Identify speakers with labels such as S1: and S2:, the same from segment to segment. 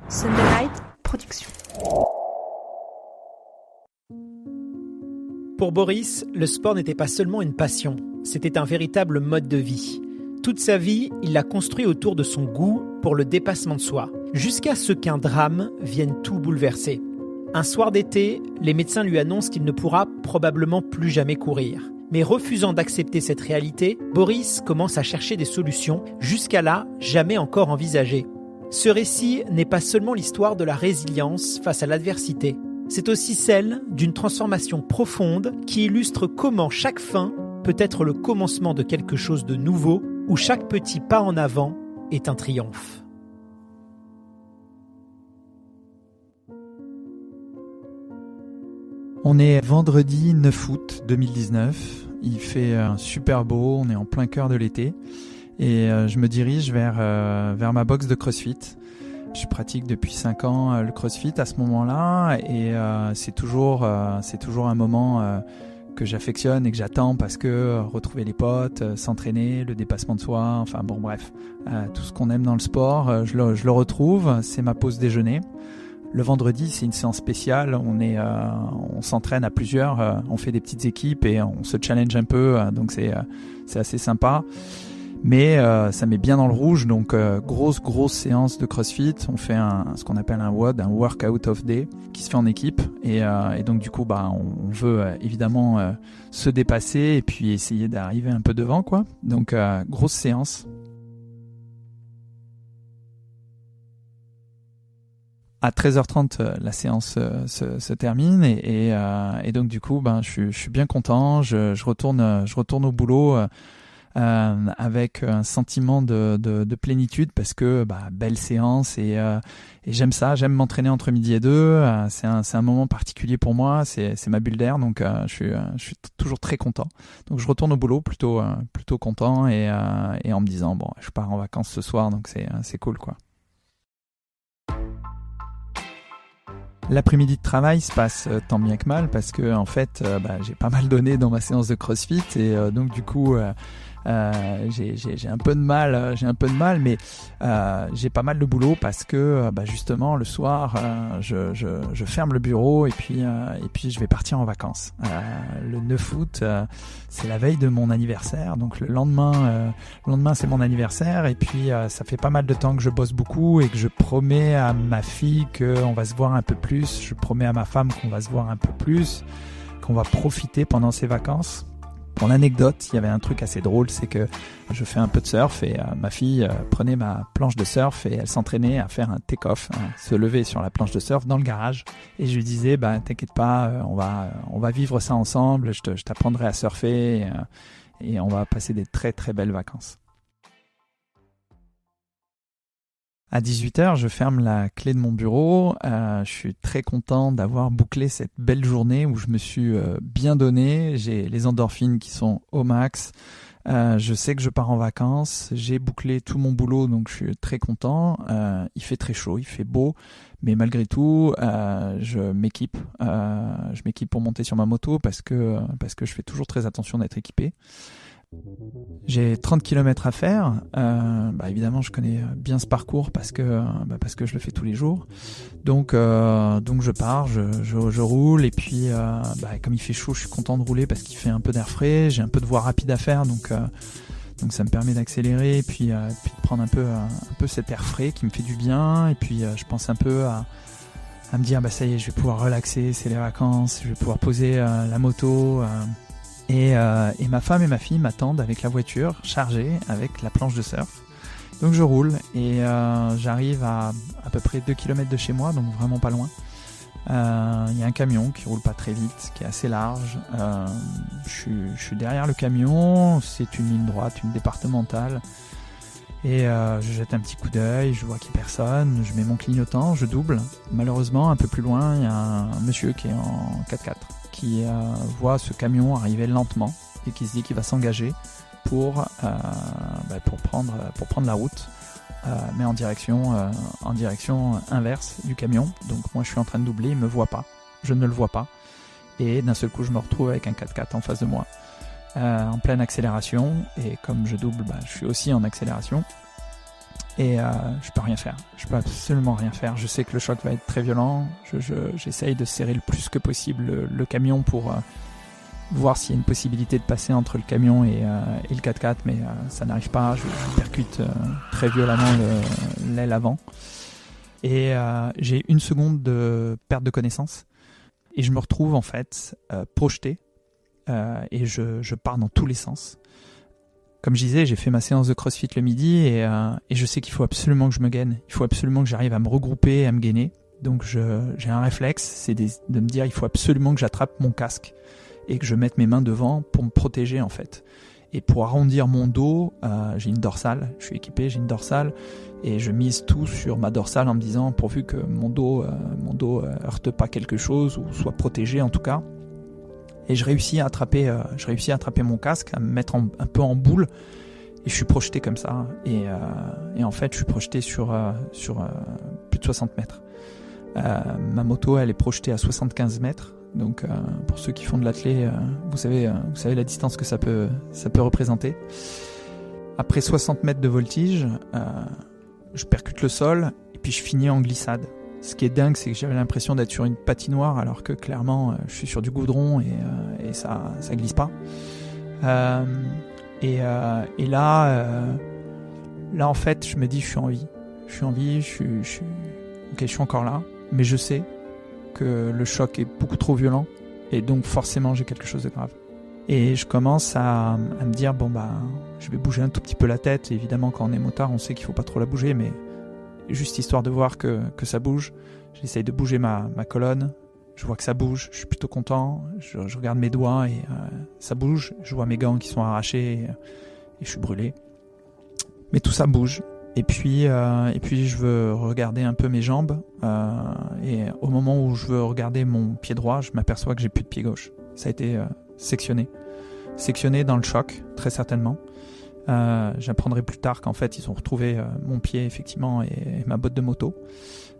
S1: Sunderlight Productions.
S2: Pour Boris, le sport n'était pas seulement une passion, c'était un véritable mode de vie. Toute sa vie, il l'a construit autour de son goût pour le dépassement de soi, jusqu'à ce qu'un drame vienne tout bouleverser. Un soir d'été, les médecins lui annoncent qu'il ne pourra probablement plus jamais courir. Mais refusant d'accepter cette réalité, Boris commence à chercher des solutions, jusqu'à là jamais encore envisagées. Ce récit n'est pas seulement l'histoire de la résilience face à l'adversité, c'est aussi celle d'une transformation profonde qui illustre comment chaque fin peut être le commencement de quelque chose de nouveau, où chaque petit pas en avant est un triomphe.
S3: On est vendredi 9 août 2019, il fait super beau, on est en plein cœur de l'été et je me dirige vers ma box de CrossFit. Je pratique depuis 5 ans le CrossFit à ce moment-là et c'est toujours un moment que j'affectionne et que j'attends parce que retrouver les potes, s'entraîner, le dépassement de soi, enfin bon bref, tout ce qu'on aime dans le sport, je le retrouve, c'est ma pause déjeuner. Le vendredi, c'est une séance spéciale, on s'entraîne à plusieurs, on fait des petites équipes et on se challenge un peu, donc c'est assez sympa. Mais ça met bien dans le rouge, donc grosse séance de CrossFit. On fait ce qu'on appelle un WOD, un Workout of Day, qui se fait en équipe. Et donc du coup, on veut évidemment se dépasser et puis essayer d'arriver un peu devant, quoi. Donc grosse séance. À 13h30, la séance se termine et donc du coup, je suis bien content. Je retourne au boulot. Avec un sentiment de plénitude parce que belle séance et j'aime ça, j'aime m'entraîner entre midi et 2, c'est un moment particulier pour moi, c'est ma bulle d'air, donc je suis toujours très content. Donc je retourne au boulot plutôt content et en me disant bon, je pars en vacances ce soir, donc c'est cool quoi. L'après-midi de travail se passe tant bien que mal parce que en fait j'ai pas mal donné dans ma séance de CrossFit et donc du coup j'ai un peu de mal mais j'ai pas mal de boulot parce que justement le soir je ferme le bureau et puis je vais partir en vacances. Le 9 août c'est la veille de mon anniversaire, donc le lendemain c'est mon anniversaire et puis ça fait pas mal de temps que je bosse beaucoup et que je promets à ma fille qu'on va se voir un peu plus, je promets à ma femme qu'on va se voir un peu plus, qu'on va profiter pendant ces vacances. Pour l'anecdote, il y avait un truc assez drôle, c'est que je fais un peu de surf et ma fille prenait ma planche de surf et elle s'entraînait à faire un take-off, se lever sur la planche de surf dans le garage. Et je lui disais, t'inquiète pas, on va vivre ça ensemble, je t'apprendrai à surfer et on va passer des très très belles vacances. À 18h, je ferme la clé de mon bureau. Je suis très content d'avoir bouclé cette belle journée où je me suis bien donné. J'ai les endorphines qui sont au max. Je sais que je pars en vacances. J'ai bouclé tout mon boulot, donc je suis très content. Il fait très chaud, il fait beau. Mais malgré tout, je m'équipe. Je m'équipe pour monter sur ma moto parce que je fais toujours très attention d'être équipé. J'ai 30 km à faire. Évidemment, je connais bien ce parcours parce que je le fais tous les jours. Donc je pars, je roule et puis comme il fait chaud, je suis content de rouler parce qu'il fait un peu d'air frais. J'ai un peu de voie rapide à faire, donc ça me permet d'accélérer et puis de prendre un peu cet air frais qui me fait du bien. Et puis je pense un peu à me dire ça y est, je vais pouvoir relaxer, c'est les vacances, je vais pouvoir poser la moto. Et ma femme et ma fille m'attendent avec la voiture chargée, avec la planche de surf. Donc je roule et j'arrive à peu près 2 km de chez moi, donc vraiment pas loin. Il y a un camion qui roule pas très vite, qui est assez large. Je suis derrière le camion, c'est une ligne droite, une départementale. Et je jette un petit coup d'œil, je vois qu'il n'y a personne, je mets mon clignotant, je double. Malheureusement, un peu plus loin, il y a un monsieur qui est en 4x4 qui voit ce camion arriver lentement et qui se dit qu'il va s'engager pour prendre la route, mais en direction inverse du camion. Donc moi je suis en train de doubler, il me voit pas, je ne le vois pas, et d'un seul coup je me retrouve avec un 4x4 en face de moi, en pleine accélération, et comme je double, je suis aussi en accélération. et je peux rien faire. Je peux absolument rien faire. Je sais que le choc va être très violent. J'essaye de serrer le plus que possible le camion pour voir s'il y a une possibilité de passer entre le camion et le 4x4, mais ça n'arrive pas. Je percute très violemment l'aile avant. Et j'ai 1 seconde de perte de connaissance. Et je me retrouve en fait projeté et je pars dans tous les sens. Comme je disais, j'ai fait ma séance de CrossFit le midi et je sais qu'il faut absolument que je me gaine. Il faut absolument que j'arrive à me regrouper, à me gainer. Donc j'ai un réflexe, c'est de me dire il faut absolument que j'attrape mon casque et que je mette mes mains devant pour me protéger en fait. Et pour arrondir mon dos, j'ai une dorsale, je suis équipé, j'ai une dorsale et je mise tout sur ma dorsale en me disant pourvu que mon dos heurte pas quelque chose ou soit protégé en tout cas. Et je réussis à attraper mon casque, à me mettre un peu en boule et je suis projeté comme ça. Et en fait, je suis projeté sur plus de 60 mètres. Ma moto, elle est projetée à 75 mètres. Donc pour ceux qui font de l'athlé, vous savez la distance que ça peut représenter. Après 60 mètres de voltige, je percute le sol et puis je finis en glissade. Ce qui est dingue, c'est que j'avais l'impression d'être sur une patinoire alors que clairement je suis sur du goudron et ça glisse pas. Et là en fait je me dis je suis en vie, je suis encore là, mais je sais que le choc est beaucoup trop violent et donc forcément j'ai quelque chose de grave. Et je commence à me dire je vais bouger un tout petit peu la tête. Et évidemment quand on est motard on sait qu'il faut pas trop la bouger, mais juste histoire de voir que ça bouge. J'essaye de bouger ma colonne, je vois que ça bouge, je suis plutôt content, je regarde mes doigts et ça bouge, je vois mes gants qui sont arrachés et je suis brûlé. Mais tout ça bouge. Et puis je veux regarder un peu mes jambes et au moment où je veux regarder mon pied droit, je m'aperçois que j'ai plus de pied gauche. Ça a été sectionné dans le choc, très certainement. J'apprendrai plus tard qu'en fait ils ont retrouvé mon pied effectivement et ma botte de moto,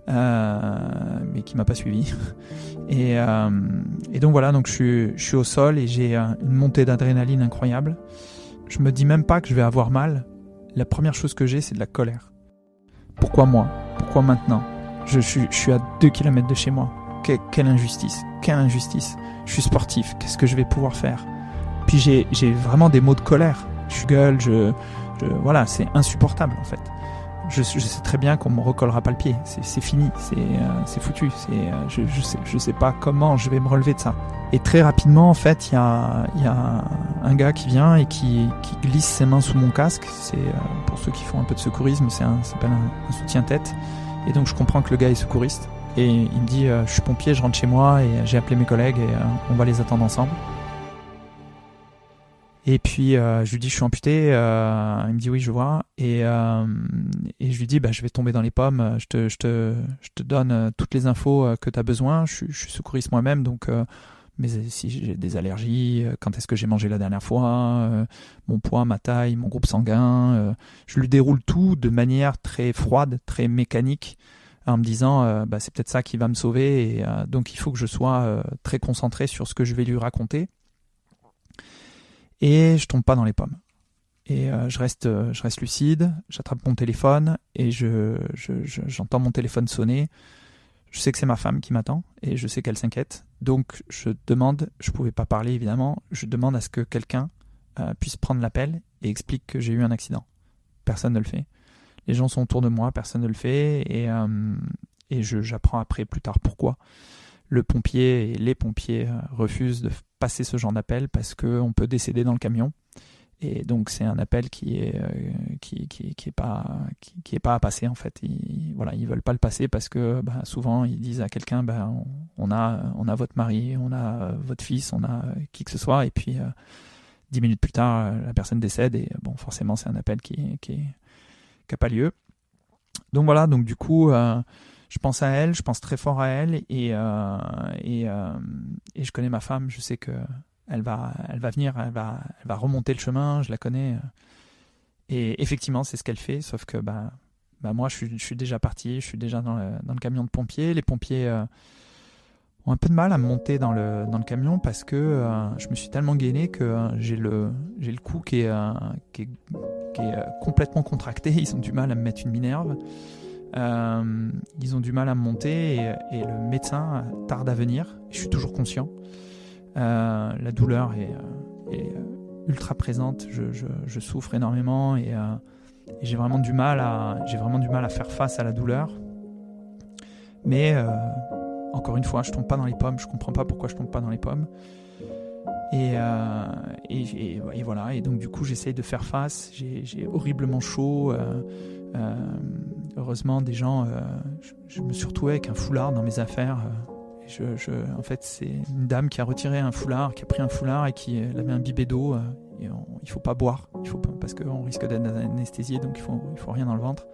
S3: mais qui m'a pas suivi. Et donc voilà, donc je suis au sol et j'ai une montée d'adrénaline incroyable. Je me dis même pas que je vais avoir mal. La première chose que j'ai, c'est de la colère. Pourquoi moi ? Pourquoi maintenant ? Je suis à 2 km de chez moi. Quelle injustice ! Quelle injustice ! Je suis sportif, qu'est-ce que je vais pouvoir faire ? Puis j'ai vraiment des mots de colère. Je gueule, voilà, c'est insupportable en fait. Je sais très bien qu'on me recollera pas le pied. C'est fini, c'est foutu. Je sais pas comment je vais me relever de ça. Et très rapidement, en fait, il y a un gars qui vient et qui glisse ses mains sous mon casque. C'est pour ceux qui font un peu de secourisme, ça s'appelle un soutien-tête. Et donc je comprends que le gars est secouriste. Et il me dit, je suis pompier, je rentre chez moi et j'ai appelé mes collègues et on va les attendre ensemble. Et puis je lui dis je suis amputé, il me dit oui je vois et je lui dis je vais tomber dans les pommes, je te donne toutes les infos que tu as besoin, je suis secouriste moi-même donc mais si j'ai des allergies, quand est-ce que j'ai mangé la dernière fois, mon poids, ma taille, mon groupe sanguin, je lui déroule tout de manière très froide, très mécanique en me disant c'est peut-être ça qui va me sauver et donc il faut que je sois très concentré sur ce que je vais lui raconter. Et je tombe pas dans les pommes. Et je reste lucide, j'attrape mon téléphone et j'entends mon téléphone sonner. Je sais que c'est ma femme qui m'attend et je sais qu'elle s'inquiète. Donc je pouvais pas parler évidemment, je demande à ce que quelqu'un puisse prendre l'appel et explique que j'ai eu un accident. Personne ne le fait. Les gens sont autour de moi, personne ne le fait et j'apprends plus tard pourquoi. Le pompier et les pompiers refusent de passer ce genre d'appel parce qu'on peut décéder dans le camion. Et donc c'est un appel qui est pas à passer en fait. Ils veulent pas le passer parce que souvent ils disent à quelqu'un on a votre mari, on a votre fils, on a qui que ce soit et puis 10 minutes plus tard la personne décède et forcément c'est un appel qui a pas lieu. Donc voilà, donc du coup je pense à elle, je pense très fort à elle et je connais ma femme, je sais que elle va venir, elle va remonter le chemin, je la connais et effectivement c'est ce qu'elle fait, sauf que moi je suis déjà parti, je suis déjà dans le camion de pompiers, les pompiers ont un peu de mal à me monter dans le camion parce que je me suis tellement gainé que j'ai le cou qui est complètement contracté. Ils ont du mal à me mettre une minerve. Ils ont du mal à me monter et le médecin tarde à venir. Je suis toujours conscient. La douleur est ultra présente. Je souffre énormément et j'ai vraiment du mal à faire face à la douleur. Mais encore une fois, je tombe pas dans les pommes. Je comprends pas pourquoi je tombe pas dans les pommes. Et voilà. Et donc du coup, j'essaye de faire face. J'ai horriblement chaud. Heureusement, des gens. Je me suis retrouvé avec un foulard dans mes affaires. En fait, c'est une dame qui a retiré un foulard, qui a pris un foulard et qui avait imbibé d'eau. Il faut pas boire, parce qu'on risque d'être anesthésié, donc il faut rien dans le ventre.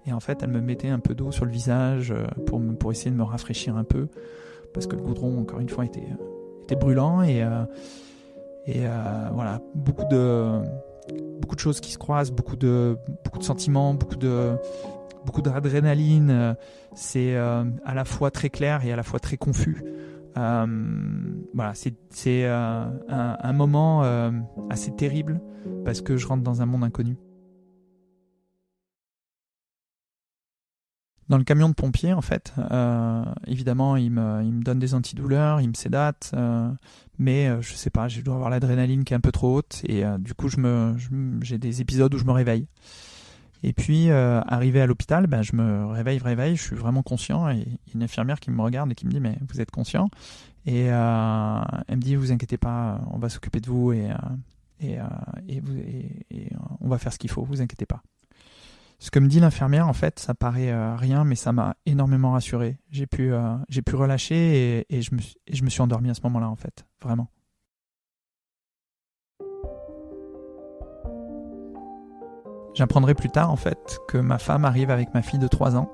S3: Et en fait, elle me mettait un peu d'eau sur le visage pour essayer de me rafraîchir un peu, parce que le goudron, encore une fois, était brûlant et voilà, beaucoup de choses qui se croisent, beaucoup de sentiments, beaucoup d'adrénaline. C'est à la fois très clair et à la fois très confus. Voilà, c'est un moment assez terrible parce que je rentre dans un monde inconnu. Dans le camion de pompier, en fait, évidemment, il me donne des antidouleurs, il me sédate, mais je sais pas, je dois avoir l'adrénaline qui est un peu trop haute et du coup, j'ai des épisodes où je me réveille. Et puis, arrivé à l'hôpital, je me réveille, je suis vraiment conscient et il y a une infirmière qui me regarde et qui me dit « mais vous êtes conscient ?» Et elle me dit « vous inquiétez pas, on va s'occuper de vous et on va faire ce qu'il faut, vous inquiétez pas. » Ce que me dit l'infirmière, en fait, ça paraît rien, mais ça m'a énormément rassuré. J'ai pu relâcher et je me suis endormi à ce moment-là, en fait, vraiment. J'apprendrai plus tard, en fait, que ma femme arrive avec ma fille de 3 ans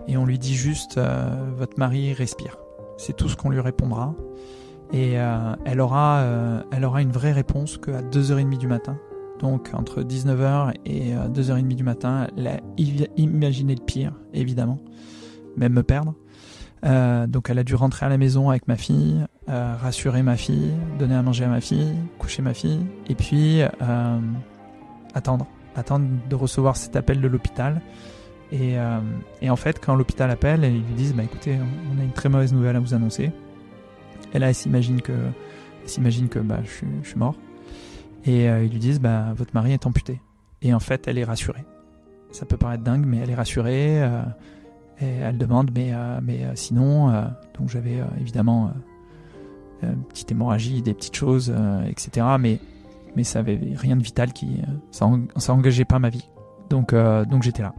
S3: et on lui dit juste « votre mari respire ». C'est tout ce qu'on lui répondra. Et elle aura une vraie réponse qu'à 2h30 du matin. Donc entre 19h et 2h30 du matin, elle a imaginé le pire, évidemment, même me perdre. Donc elle a dû rentrer à la maison avec ma fille, rassurer ma fille, donner à manger à ma fille, coucher ma fille, et puis attendre de recevoir cet appel de l'hôpital. Et en fait, quand l'hôpital appelle, ils lui disent écoutez, on a une très mauvaise nouvelle à vous annoncer. Et là, elle s'imagine que je suis mort. Et ils lui disent votre mari est amputé. Et en fait, elle est rassurée. Ça peut paraître dingue, mais elle est rassurée. Et elle demande mais sinon, donc j'avais évidemment une petite hémorragie, des petites choses, etc. Mais ça avait rien de vital ça engageait pas ma vie. Donc j'étais là.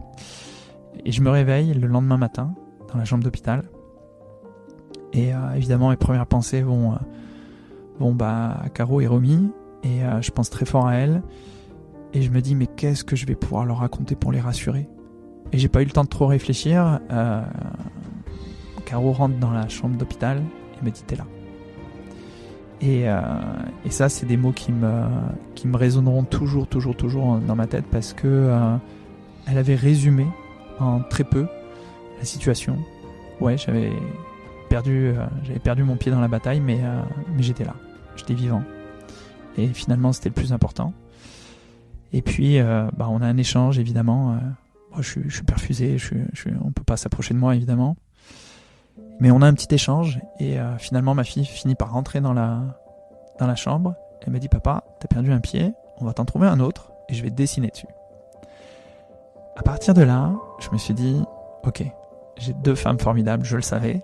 S3: Et je me réveille le lendemain matin dans la chambre d'hôpital. Et évidemment, mes premières pensées vont à Caro et Romy. Et je pense très fort à elle. Et je me dis, mais qu'est-ce que je vais pouvoir leur raconter pour les rassurer ? Et j'ai pas eu le temps de trop réfléchir. Caro rentre dans la chambre d'hôpital et me dit, t'es là. Et ça, c'est des mots qui me résonneront toujours dans ma tête parce que elle avait résumé en très peu la situation. Ouais, j'avais perdu mon pied dans la bataille, mais j'étais là. J'étais vivant. Et finalement, c'était le plus important. Et puis, on a un échange, évidemment. Moi, je suis perfusé, on peut pas s'approcher de moi, évidemment. Mais on a un petit échange. Et finalement, ma fille finit par rentrer dans la chambre. Elle me dit, papa, t'as perdu un pied, on va t'en trouver un autre, et je vais te dessiner dessus. À partir de là, je me suis dit, ok, j'ai 2 femmes formidables, je le savais.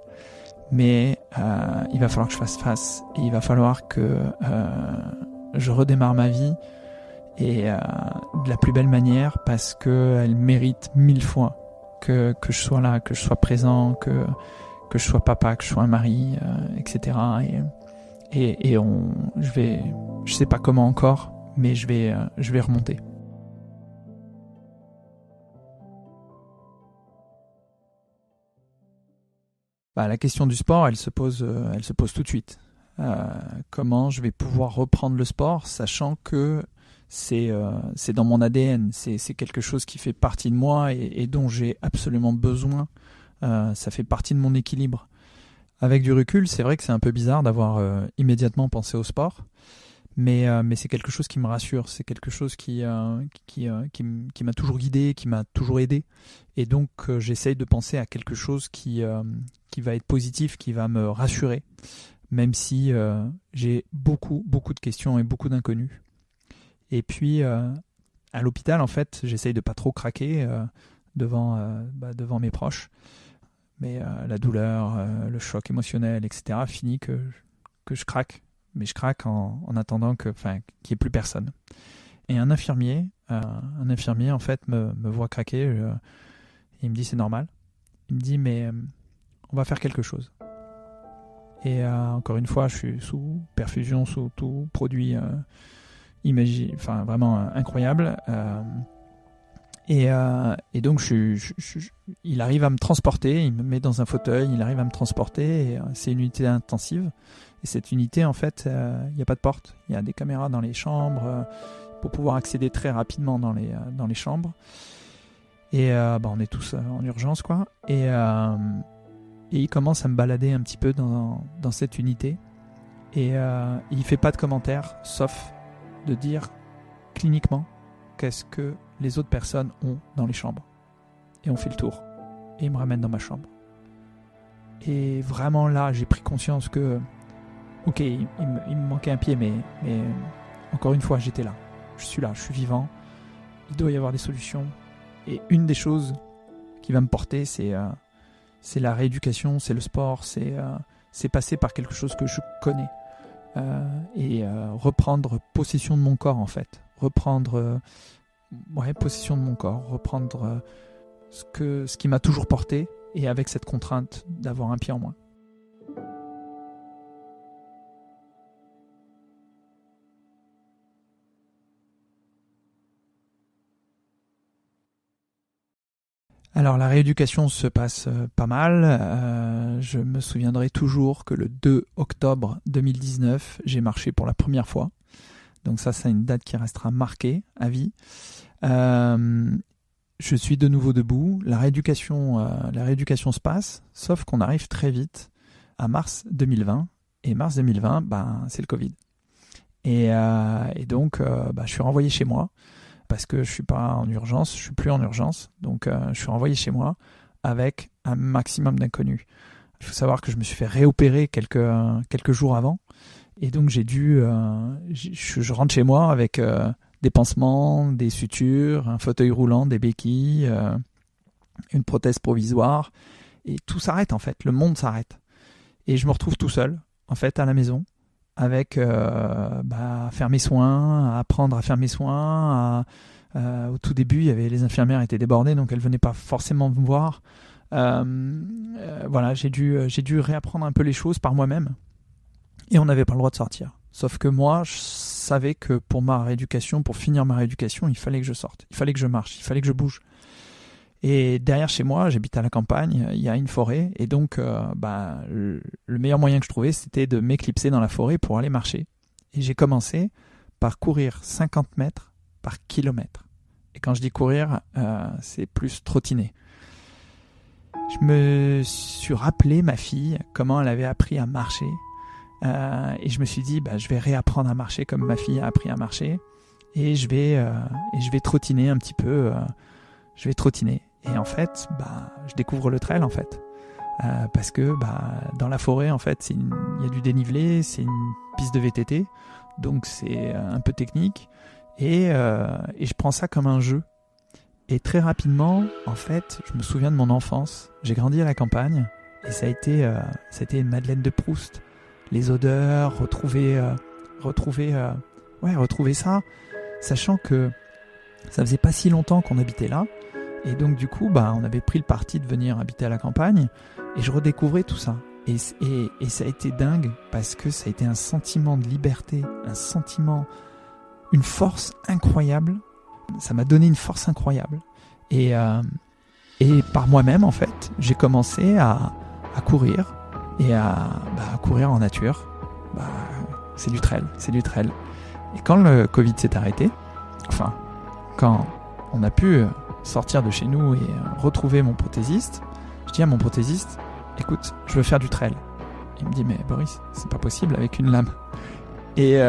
S3: Mais il va falloir que je fasse face. Et il va falloir que je redémarre ma vie et de la plus belle manière parce qu'elle mérite 1000 fois que je sois là, que je sois présent, que je sois papa, que je sois un mari, etc. Et je sais pas comment encore, mais je vais remonter. La question du sport, elle se pose tout de suite. Comment je vais pouvoir reprendre le sport, sachant que c'est dans mon ADN, c'est quelque chose qui fait partie de moi et dont j'ai absolument besoin. Ça fait partie de mon équilibre. Avec du recul, c'est vrai que c'est un peu bizarre d'avoir immédiatement pensé au sport, mais c'est quelque chose qui me rassure, c'est quelque chose qui m'a toujours guidé, qui m'a toujours aidé, et donc j'essaye de penser à quelque chose qui va être positif, qui va me rassurer, même si j'ai beaucoup de questions et beaucoup d'inconnus. Et puis à l'hôpital, en fait, j'essaye de pas trop craquer devant mes proches. Mais la douleur, le choc émotionnel, etc. finit que je craque. Mais je craque en attendant qu'il n'y ait plus personne. Et un infirmier en fait me voit craquer. Et il me dit c'est normal. Il me dit mais on va faire quelque chose. Et encore une fois, je suis sous perfusion, sous tout produit vraiment incroyable. Et donc il arrive à me transporter, il me met dans un fauteuil, il arrive à me transporter, et c'est une unité intensive. Et cette unité, en fait, il n'y a pas de porte, il y a des caméras dans les chambres pour pouvoir accéder très rapidement dans les chambres. Et on est tous en urgence, quoi. Et il commence à me balader un petit peu dans cette unité. Et il fait pas de commentaires, sauf de dire cliniquement qu'est-ce que les autres personnes ont dans les chambres. Et on fait le tour. Et il me ramène dans ma chambre. Et vraiment là, j'ai pris conscience que, ok, il me manquait un pied, mais encore une fois, j'étais là. Je suis là, je suis vivant. Il doit y avoir des solutions. Et une des choses qui va me porter, c'est la rééducation, c'est le sport, c'est passer par quelque chose que je connais. Et reprendre possession de mon corps, en fait. Reprendre possession de mon corps, reprendre ce qui m'a toujours porté, et avec cette contrainte d'avoir un pied en moins. Alors la rééducation se passe pas mal. Je me souviendrai toujours que le 2 octobre 2019, j'ai marché pour la première fois. Donc ça, c'est une date qui restera marquée à vie. Je suis de nouveau debout. La rééducation se passe, sauf qu'on arrive très vite à mars 2020. Et mars 2020, c'est le Covid. Et donc, je suis renvoyé chez moi parce que je suis pas en urgence, je suis plus en urgence. Donc, je suis renvoyé chez moi avec un maximum d'inconnus. Il faut savoir que je me suis fait réopérer quelques jours avant. Et donc je rentre chez moi avec des pansements, des sutures, un fauteuil roulant, des béquilles, une prothèse provisoire. Et tout s'arrête en fait, le monde s'arrête. Et je me retrouve tout seul, en fait, à la maison, avec à faire mes soins, à apprendre à faire mes soins. Au tout début, les infirmières étaient débordées, donc elles venaient pas forcément me voir. J'ai dû réapprendre un peu les choses par moi-même. Et on n'avait pas le droit de sortir. Sauf que moi, je savais que pour ma rééducation, pour finir ma rééducation, il fallait que je sorte. Il fallait que je marche, il fallait que je bouge. Et derrière chez moi, j'habite à la campagne, il y a une forêt. Et donc, le meilleur moyen que je trouvais, c'était de m'éclipser dans la forêt pour aller marcher. Et j'ai commencé par courir 50 mètres par kilomètre. Et quand je dis courir, c'est plus trottiner. Je me suis rappelé ma fille, comment elle avait appris à marcher. Et je me suis dit, je vais réapprendre à marcher comme ma fille a appris à marcher, et je vais trottiner un petit peu. Je vais trottiner. Et en fait, je découvre le trail en fait, parce que dans la forêt en fait, il y a du dénivelé, c'est une piste de VTT, donc c'est un peu technique, et je prends ça comme un jeu. Et très rapidement, en fait, je me souviens de mon enfance. J'ai grandi à la campagne, et ça a été une Madeleine de Proust. Les odeurs, retrouver ça, sachant que ça faisait pas si longtemps qu'on habitait là, et donc du coup, on avait pris le parti de venir habiter à la campagne, et je redécouvrais tout ça. Et ça a été dingue, parce que ça a été un sentiment de liberté, une force incroyable. Ça m'a donné une force incroyable. Et par moi-même, en fait, j'ai commencé à courir. Et à courir en nature, c'est du trail. Et quand le Covid s'est arrêté, quand on a pu sortir de chez nous et retrouver mon prothésiste, je dis à mon prothésiste, écoute, je veux faire du trail. Il me dit mais Boris, c'est pas possible avec une lame. Et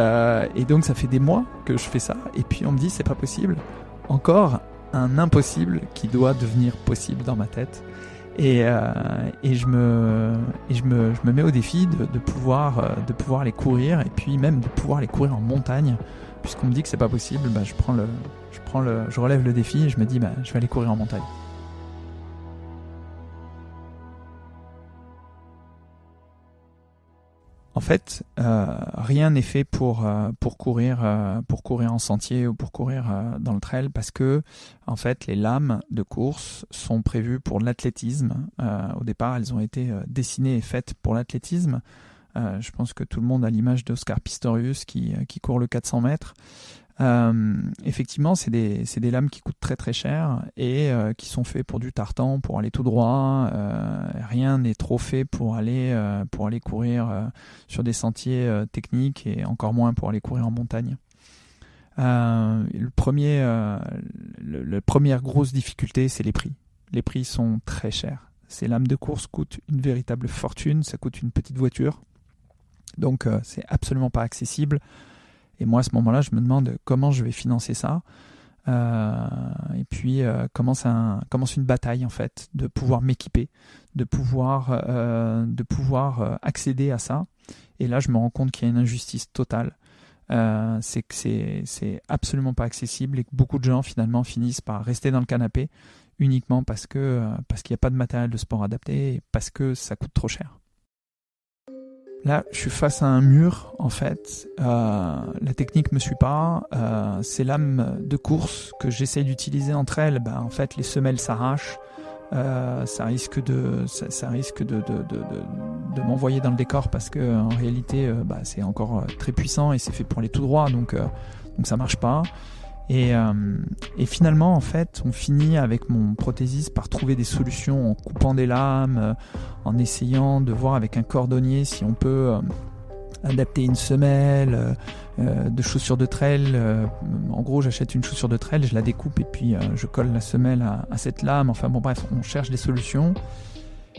S3: donc ça fait des mois que je fais ça et puis on me dit c'est pas possible. Encore un impossible qui doit devenir possible dans ma tête. Et je me mets au défi de pouvoir les courir et puis même de pouvoir les courir en montagne. Puisqu'on me dit que c'est pas possible, je relève le défi et je me dis je vais aller courir en montagne. En fait, rien n'est fait pour courir en sentier ou pour courir dans le trail parce que en fait les lames de course sont prévues pour l'athlétisme. Au départ, elles ont été dessinées et faites pour l'athlétisme. Je pense que tout le monde a l'image d'Oscar Pistorius qui court le 400 mètres. Effectivement, c'est des lames qui coûtent très très cher et qui sont faits pour du tartan, pour aller tout droit. Rien n'est trop fait pour aller courir sur des sentiers techniques et encore moins pour aller courir en montagne. La première grosse difficulté, c'est les prix. Les prix sont très chers. Ces lames de course coûtent une véritable fortune, ça coûte une petite voiture. Donc c'est absolument pas accessible. Et moi, à ce moment-là, je me demande comment je vais financer ça. Et puis, commence une bataille, en fait, de pouvoir m'équiper, de pouvoir accéder à ça. Et là, je me rends compte qu'il y a une injustice totale. C'est que c'est absolument pas accessible et que beaucoup de gens, finalement, finissent par rester dans le canapé uniquement parce qu'il n'y a pas de matériel de sport adapté et parce que ça coûte trop cher. Là, je suis face à un mur, en fait. La technique me suit pas. Ces lames de course que j'essaye d'utiliser entre elles, en fait, les semelles s'arrachent. Ça risque de m'envoyer dans le décor parce que en réalité, c'est encore très puissant et c'est fait pour aller tout droit, donc ça marche pas. Et finalement, en fait, on finit avec mon prothésiste par trouver des solutions en coupant des lames, en essayant de voir avec un cordonnier si on peut adapter une semelle de chaussure de trail. En gros, j'achète une chaussure de trail, je la découpe et puis je colle la semelle à cette lame. Enfin bon, bref, on cherche des solutions.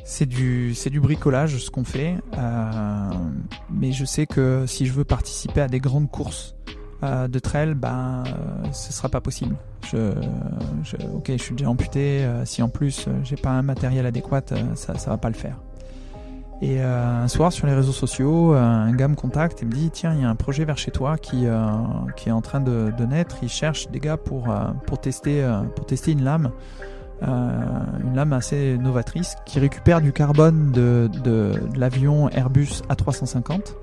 S3: C'est du bricolage ce qu'on fait, mais je sais que si je veux participer à des grandes courses de trail, ce sera pas possible. Ok, je suis déjà amputé. Si en plus j'ai pas un matériel adéquat, ça va pas le faire. Et un soir sur les réseaux sociaux, un gars me contacte et me dit tiens, il y a un projet vers chez toi qui est en train de naître. Il cherche des gars pour tester une lame assez novatrice qui récupère du carbone de l'avion Airbus A350.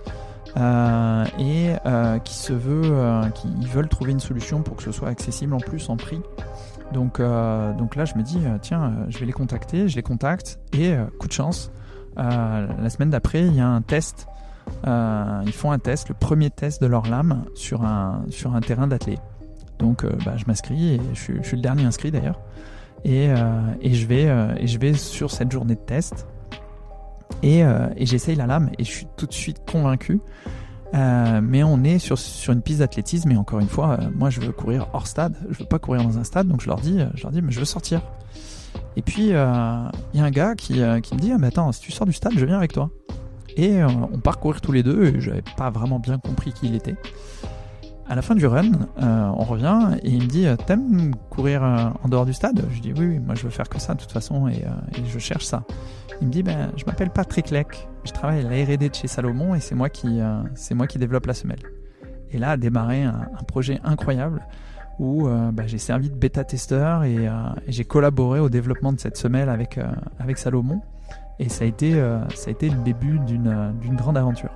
S3: Qui veulent trouver une solution pour que ce soit accessible en plus en prix. Donc là je me dis tiens, je vais les contacter, je les contacte et coup de chance, la semaine d'après il y a un test, ils font un test, le premier test de leur lame sur un terrain d'athlée. Donc je m'inscris et je suis le dernier inscrit d'ailleurs et je vais sur cette journée de test. Et j'essaye la lame et je suis tout de suite convaincu. Mais on est sur une piste d'athlétisme et encore une fois, moi je veux courir hors stade, je veux pas courir dans un stade, donc je leur dis mais je veux sortir. Et puis il y a un gars qui me dit mais attends, si tu sors du stade, je viens avec toi. Et on part courir tous les deux et j'avais pas vraiment bien compris qui il était. À la fin du run, on revient et il me dit t'aimes courir en dehors du stade? Je dis oui, moi je veux faire que ça de toute façon et je cherche ça. Il me dit je m'appelle Patrick Leck, je travaille à la R&D de chez Salomon et c'est moi qui développe la semelle. Et là a démarré un projet incroyable où j'ai servi de bêta-testeur et j'ai collaboré au développement de cette semelle avec Salomon et ça a été le début d'une grande aventure.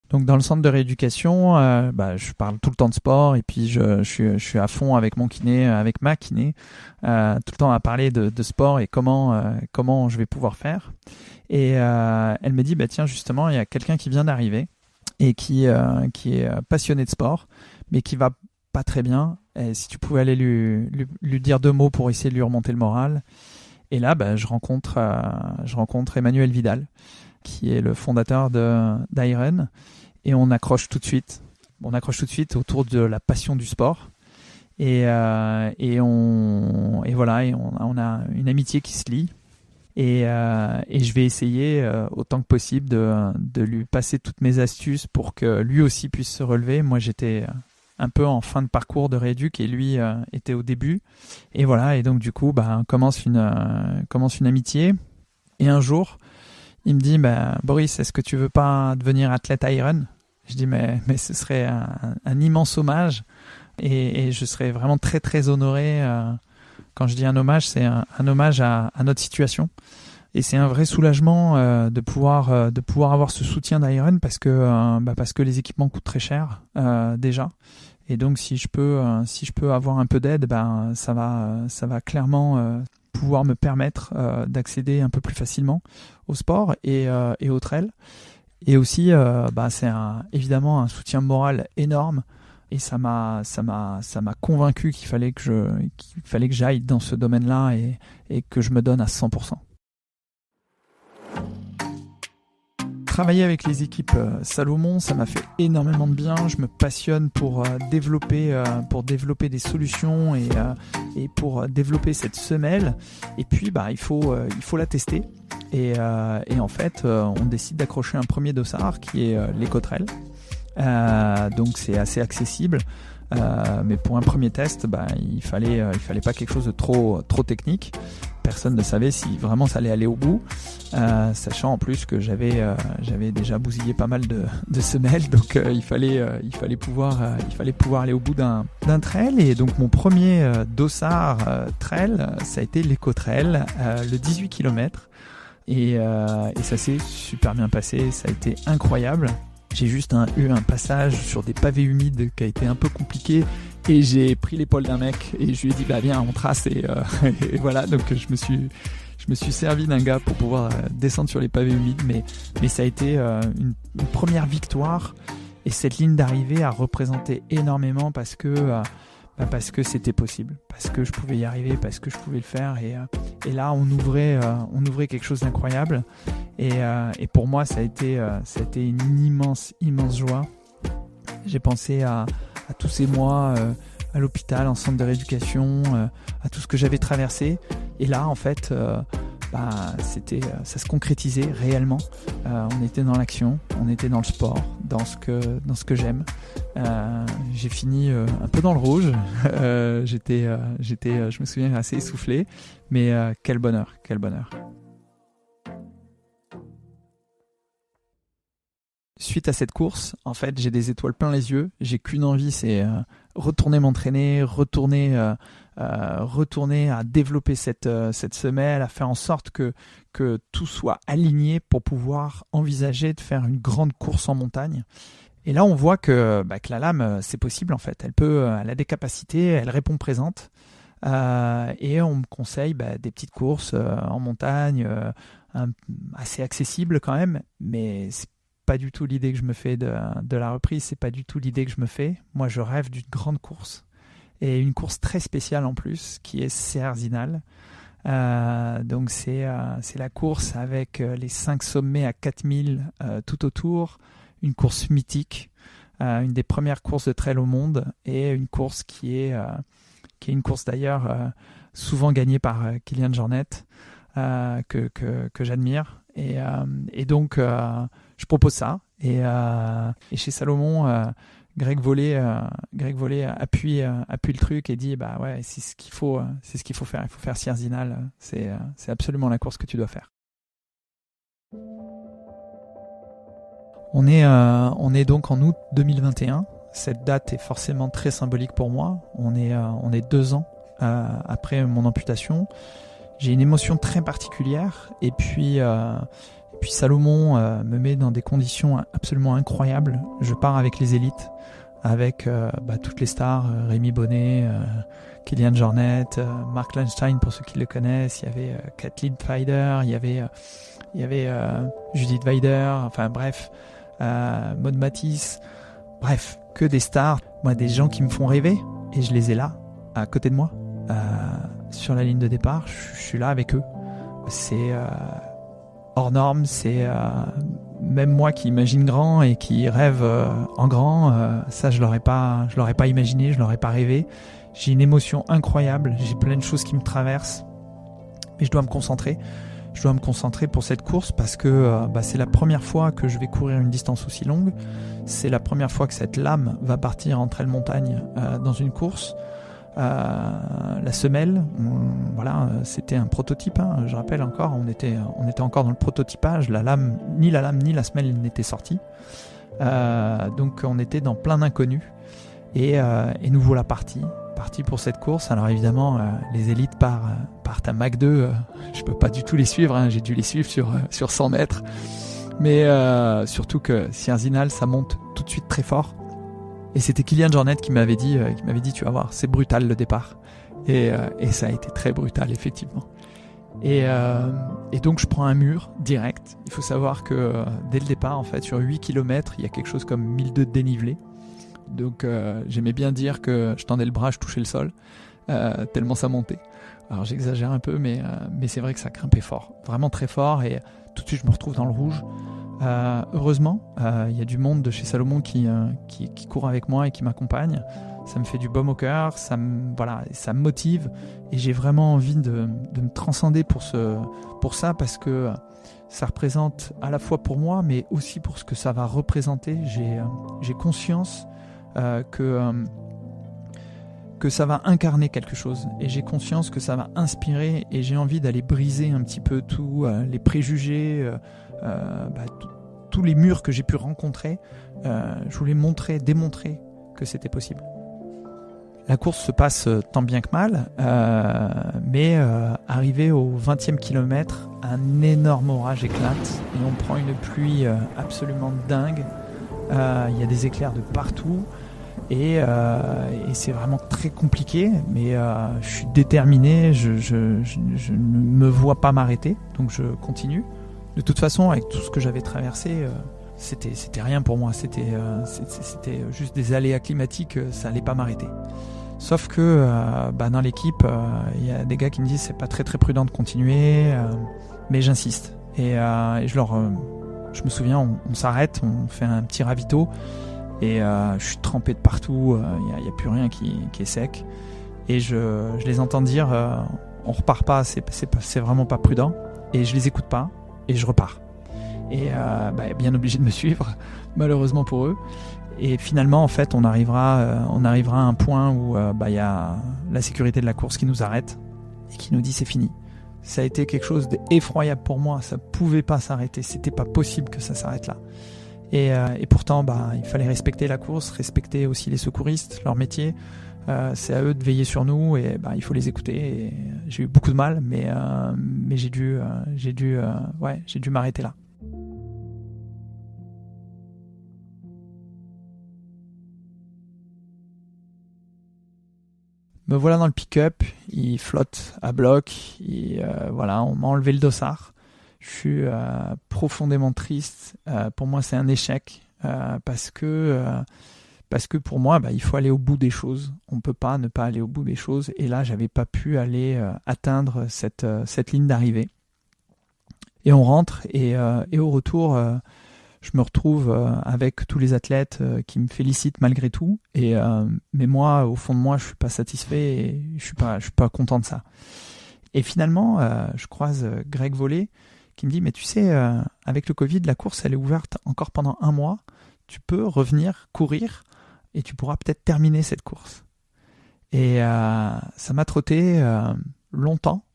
S3: Donc dans le centre de rééducation, je parle tout le temps de sport et puis je suis à fond avec mon kiné, avec ma kiné, tout le temps à parler de sport et comment je vais pouvoir faire. Et elle me dit tiens justement il y a quelqu'un qui vient d'arriver et qui est passionné de sport mais qui va pas très bien. Et si tu pouvais aller lui dire 2 mots pour essayer de lui remonter le moral. Et là je rencontre Emmanuel Vidal qui est le fondateur d'Iron. Et on accroche tout de suite autour de la passion du sport. Et voilà, et on a une amitié qui se lie. Et je vais essayer autant que possible de lui passer toutes mes astuces pour que lui aussi puisse se relever. Moi, j'étais un peu en fin de parcours de rééduc et lui était au début. Et voilà, et donc du coup, on commence une amitié. Et un jour, il me dit, Boris, est-ce que tu veux pas devenir athlète Iron ? Je dis, mais ce serait un immense hommage et je serais vraiment très très honoré. Quand je dis un hommage, c'est un hommage à notre situation. Et c'est un vrai soulagement de pouvoir avoir ce soutien d'Iron parce que les équipements coûtent très cher déjà. Et donc si je peux avoir un peu d'aide, ça va clairement pouvoir me permettre d'accéder un peu plus facilement au sport et au trail. Et aussi c'est évidemment un soutien moral énorme. Et ça m'a convaincu qu'il fallait que j'aille dans ce domaine-là et que je me donne à 100%. Travailler avec les équipes Salomon, ça m'a fait énormément de bien. Je me passionne pour développer des solutions et pour développer cette semelle. Et puis il faut la tester. Et en fait, on décide d'accrocher un premier dossard qui est l'Ecotrail. Donc c'est assez accessible, mais pour un premier test, il fallait pas quelque chose de trop technique. Personne ne savait si vraiment ça allait aller au bout, sachant en plus que j'avais déjà bousillé pas mal de semelles, donc il fallait pouvoir aller au bout d'un trail. Et donc mon premier dossard trail, ça a été l'Ecotrail, le 18 km, et ça s'est super bien passé, ça a été incroyable. J'ai juste eu un passage sur des pavés humides qui a été un peu compliqué et j'ai pris l'épaule d'un mec et je lui ai dit viens on trace et voilà, donc je me suis servi d'un gars pour pouvoir descendre sur les pavés humides, mais ça a été une première victoire et cette ligne d'arrivée a représenté énormément parce que c'était possible, parce que je pouvais y arriver, parce que je pouvais le faire et là on ouvrait quelque chose d'incroyable et pour moi ça a été une immense joie. J'ai pensé à tous ces mois à l'hôpital, en centre de rééducation, à tout ce que j'avais traversé et là en fait ça se concrétisait réellement. On était dans l'action, on était dans le sport, dans ce que j'aime. J'ai fini un peu dans le rouge. J'étais, je me souviens, assez essoufflé, mais quel bonheur. Suite à cette course, en fait, j'ai des étoiles plein les yeux. J'ai qu'une envie, c'est retourner m'entraîner, retourner à développer cette semelle, à faire en sorte que tout soit aligné pour pouvoir envisager de faire une grande course en montagne. Et là, on voit que la lame, c'est possible en fait. Elle a des capacités, elle répond présente. Et on me conseille des petites courses en montagne, assez accessibles quand même, mais c'est pas du tout l'idée que je me fais de la reprise, c'est pas du tout l'idée que je me fais. Moi, je rêve d'une grande course. Et une course très spéciale en plus, qui est CR Zinal. Donc c'est la course avec les 5 sommets à 4000 tout autour, une course mythique, une des premières courses de trail au monde, et une course qui est une course d'ailleurs souvent gagnée par Kilian Jornet, que j'admire. Et donc je propose ça. Et chez Salomon, Greg Vollet appuie le truc et dit c'est ce qu'il faut faire. Il faut faire CR Zinal. C'est absolument la course que tu dois faire. On est donc en août 2021. Cette date est forcément très symbolique pour moi. On est 2 ans après mon amputation. J'ai une émotion très particulière et puis Salomon me met dans des conditions absolument incroyables. Je pars avec les élites, avec toutes les stars, Rémi Bonnet, Kilian Jornet, Mark Landstein pour ceux qui le connaissent. Il y avait Kathleen Feider, il y avait Judith Weider, enfin bref, Maud Matisse, bref, que des stars. Moi, des gens qui me font rêver et je les ai là, à côté de moi. Sur la ligne de départ, je suis là avec eux. C'est hors norme, c'est même moi qui imagine grand et qui rêve en grand, ça je l'aurais pas imaginé, je l'aurais pas rêvé. J'ai une émotion incroyable, j'ai plein de choses qui me traversent, mais je dois me concentrer. je dois me concentrer pour cette course parce que c'est la première fois que je vais courir une distance aussi longue. C'est la première fois que cette lame va partir en trail montagne dans une course. La semelle, c'était un prototype, je rappelle encore, on était encore dans le prototypage, ni la semelle n'était sortie. Donc on était dans plein d'inconnus et nous voilà partis pour cette course. Alors évidemment les élites partent à Mach 2, je peux pas du tout les suivre, j'ai dû les suivre sur 100 mètres, mais surtout que Sierre-Zinal ça monte tout de suite très fort. Et c'était Kilian Jornet qui m'avait dit tu vas voir, c'est brutal le départ. Et ça a été très brutal effectivement. Et donc je prends un mur direct. Il faut savoir que dès le départ, en fait, sur 8 km, il y a quelque chose comme 1002 de dénivelé. Donc j'aimais bien dire que je tendais le bras, je touchais le sol, tellement ça montait. Alors j'exagère un peu, mais c'est vrai que ça grimpait fort, vraiment très fort. Et tout de suite je me retrouve dans le rouge. Heureusement, il y a du monde de chez Salomon qui court avec moi et qui m'accompagne. Ça me fait du baume au cœur, ça me motive et j'ai vraiment envie de me transcender pour ça parce que ça représente à la fois pour moi mais aussi pour ce que ça va représenter. J'ai conscience que ça va incarner quelque chose et j'ai conscience que ça va inspirer et j'ai envie d'aller briser un petit peu tous les préjugés, tous les murs que j'ai pu rencontrer. Je voulais démontrer que c'était possible. La course se passe tant bien que mal, mais arrivé au 20e kilomètre, un énorme orage éclate et on prend une pluie absolument dingue. Il y a des éclairs de partout et c'est vraiment très compliqué, mais je suis déterminé, je ne me vois pas m'arrêter, donc je continue. De toute façon, avec tout ce que j'avais traversé, c'était rien pour moi. C'était juste des aléas climatiques, ça allait pas m'arrêter. Sauf que dans l'équipe, il y a des gars qui me disent c'est pas très très prudent de continuer, mais j'insiste. Et je me souviens, on s'arrête, on fait un petit ravito et je suis trempé de partout. Il y a plus rien qui est sec. Et je les entends dire on repart pas, c'est vraiment pas prudent. Et je les écoute pas. Et je repars. Et bien obligé de me suivre, malheureusement pour eux. Et finalement, en fait, on arrivera à un point où y a la sécurité de la course qui nous arrête et qui nous dit c'est fini. Ça a été quelque chose d'effroyable pour moi. Ça pouvait pas s'arrêter. C'était pas possible que ça s'arrête là. Et pourtant, il fallait respecter la course, respecter aussi les secouristes, leur métier. C'est à eux de veiller sur nous et il faut les écouter. Et j'ai eu beaucoup de mal, mais j'ai dû m'arrêter là. Me voilà dans le pick-up, il flotte à bloc, on m'a enlevé le dossard. Je suis profondément triste. Pour moi, c'est un échec parce que pour moi, il faut aller au bout des choses. On ne peut pas ne pas aller au bout des choses. Et là, j'avais pas pu aller atteindre cette ligne d'arrivée. Et on rentre et au retour, je me retrouve avec tous les athlètes qui me félicitent malgré tout. Mais moi, au fond de moi, je suis pas satisfait et je suis pas content de ça. Et finalement, je croise Greg Vollet qui me dit, mais tu sais, avec le Covid, la course, elle est ouverte encore pendant 1 mois. Tu peux revenir courir et tu pourras peut-être terminer cette course. Et ça m'a trotté longtemps.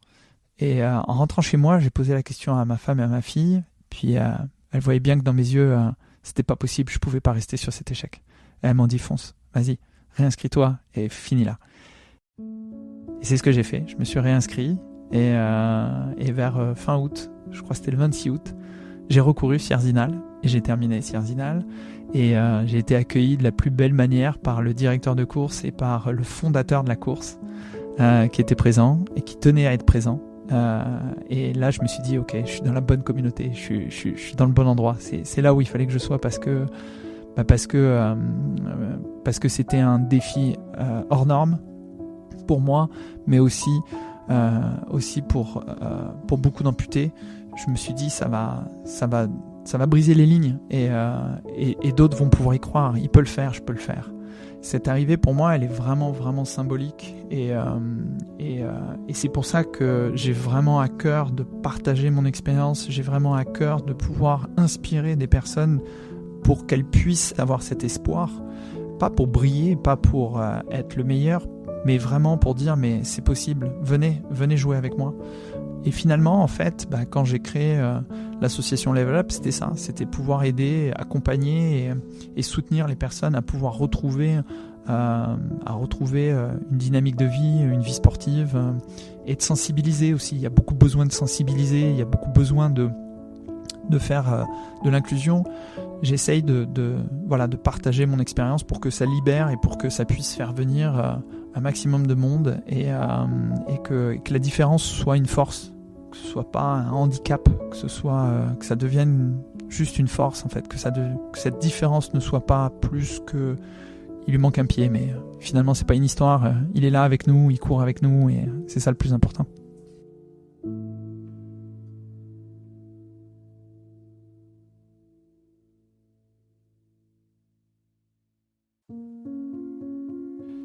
S3: Et en rentrant chez moi, j'ai posé la question à ma femme et à ma fille. Puis elle voyait bien que dans mes yeux, c'était pas possible, je pouvais pas rester sur cet échec. Et elles m'ont dit, fonce, vas-y, réinscris-toi et finis là. Et c'est ce que j'ai fait. Je me suis réinscrit et vers fin août, je crois que c'était le 26 août, j'ai recouru Sierre-Zinal et j'ai terminé Sierre-Zinal. Et j'ai été accueilli de la plus belle manière par le directeur de course et par le fondateur de la course qui était présent et qui tenait à être présent. Et là, je me suis dit, ok, je suis dans la bonne communauté, je suis dans le bon endroit. C'est là où il fallait que je sois parce que c'était un défi hors norme pour moi, mais aussi pour beaucoup d'amputés. Je me suis dit, ça va briser les lignes et d'autres vont pouvoir y croire. Il peut le faire, je peux le faire. Cette arrivée, pour moi, elle est vraiment, vraiment symbolique. Et c'est pour ça que j'ai vraiment à cœur de partager mon expérience. J'ai vraiment à cœur de pouvoir inspirer des personnes pour qu'elles puissent avoir cet espoir. Pas pour briller, pas pour être le meilleur, mais vraiment pour dire, mais c'est possible, venez jouer avec moi. Et finalement, en fait, quand j'ai créé l'association Level Up, c'était ça, c'était pouvoir aider, accompagner et soutenir les personnes à pouvoir retrouver une dynamique de vie, une vie sportive, et de sensibiliser aussi. Il y a beaucoup besoin de sensibiliser, il y a beaucoup besoin de faire de l'inclusion. J'essaye de partager mon expérience pour que ça libère et pour que ça puisse faire venir un maximum de monde et que la différence soit une force, que ce soit pas un handicap, que ça devienne juste une force en fait, que cette différence ne soit pas plus que il lui manque un pied, mais finalement c'est pas une histoire, il est là avec nous, il court avec nous et c'est ça le plus important.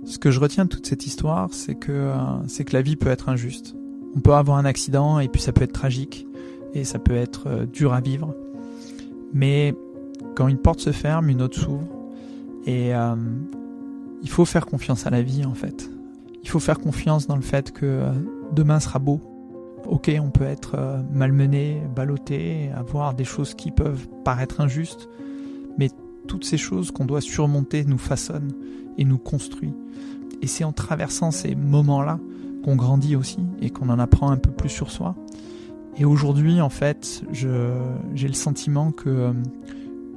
S3: Ce que je retiens de toute cette histoire, c'est que la vie peut être injuste. On peut avoir un accident et puis ça peut être tragique et ça peut être dur à vivre. Mais quand une porte se ferme, une autre s'ouvre et il faut faire confiance à la vie en fait. Il faut faire confiance dans le fait que demain sera beau. Ok, on peut être malmené, ballotté, avoir des choses qui peuvent paraître injustes, mais toutes ces choses qu'on doit surmonter nous façonnent et nous construisent. Et c'est en traversant ces moments-là qu'on grandit aussi et qu'on en apprend un peu plus sur soi. Et aujourd'hui, en fait, j'ai le sentiment que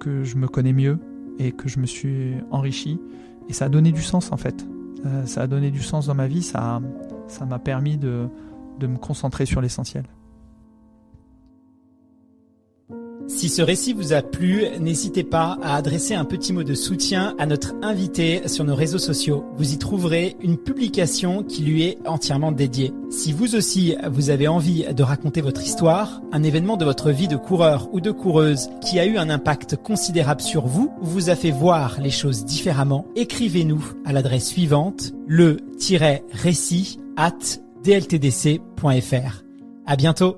S3: je me connais mieux et que je me suis enrichi. Et ça a donné du sens, en fait. Ça a donné du sens dans ma vie. Ça m'a permis de me concentrer sur l'essentiel.
S2: Si ce récit vous a plu, n'hésitez pas à adresser un petit mot de soutien à notre invité sur nos réseaux sociaux. Vous y trouverez une publication qui lui est entièrement dédiée. Si vous aussi, vous avez envie de raconter votre histoire, un événement de votre vie de coureur ou de coureuse qui a eu un impact considérable sur vous, vous a fait voir les choses différemment, écrivez-nous à l'adresse suivante, le-récit@dltdc.fr. À bientôt.